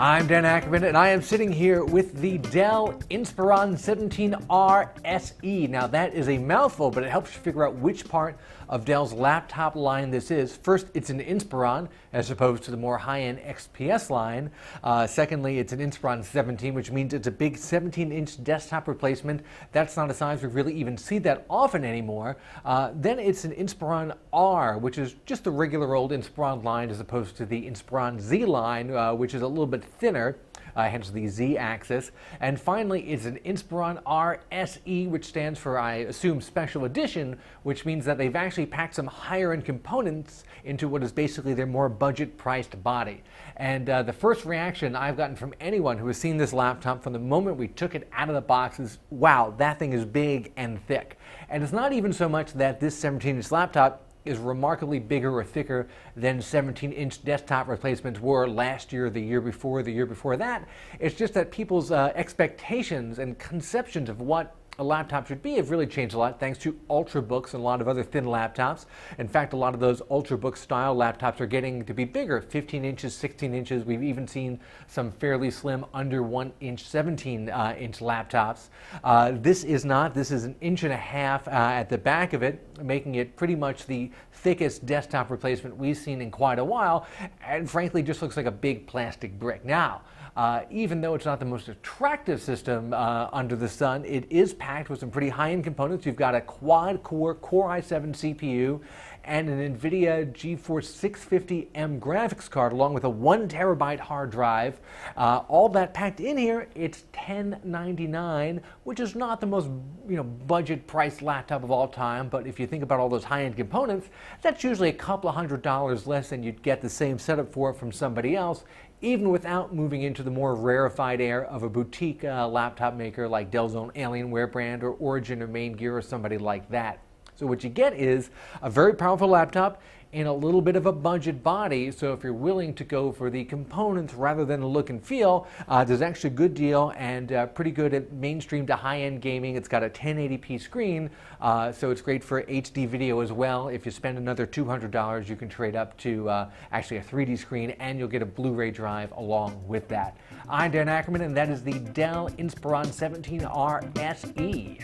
I'm Dan Ackerman, and I am sitting here with the Dell Inspiron 17R SE. Now, that is a mouthful, but it helps you figure out which part of Dell's laptop line this is. First, it's an Inspiron, as opposed to the more high-end XPS line. Secondly, it's an Inspiron 17, which means it's a big 17-inch desktop replacement. That's not a size we really even see that often anymore. Then it's an Inspiron R, which is just the regular old Inspiron line, as opposed to the Inspiron Z line, which is a little bit thinner, hence the Z-axis. And finally, it's an Inspiron R SE, which stands for, I assume, Special Edition, which means that they've actually packed some higher-end components into what is basically their more budget-priced body. And the first reaction I've gotten from anyone who has seen this laptop from the moment we took it out of the box is, wow, that thing is big and thick. And it's not even so much that this 17-inch laptop is remarkably bigger or thicker than 17-inch desktop replacements were last year, the year before that. It's just that people's expectations and conceptions of what a laptop should be have really changed a lot thanks to Ultrabooks and a lot of other thin laptops. In fact, a lot of those Ultrabook style laptops are getting to be bigger, 15 inches, 16 inches. We've even seen some fairly slim under 1 inch, 17-inch laptops. This is not. This is 1.5 inches at the back of it, making it pretty much the thickest desktop replacement we've seen in quite a while, and frankly just looks like a big plastic brick. Now, even though it's not the most attractive system under the sun, it is packed with some pretty high-end components. You've got a quad-core Core i7 CPU and an NVIDIA GeForce 650M graphics card, along with a 1 terabyte hard drive. All that packed in here. It's $1099, which is not the most budget-priced laptop of all time. But if you think about all those high-end components, that's usually a couple of $100 less than you'd get the same setup for from somebody else, even without moving into the more rarefied air of a boutique laptop maker like Dell's own Alienware brand or Origin or Main Gear or somebody like that. So what you get is a very powerful laptop in a little bit of a budget body. So if you're willing to go for the components rather than the look and feel, there's actually a good deal and pretty good at mainstream to high-end gaming. It's got a 1080p screen, so it's great for HD video as well. If you spend another $200, you can trade up to actually a 3D screen, and you'll get a Blu-ray drive along with that. I'm Dan Ackerman, and that is the Dell Inspiron 17R SE.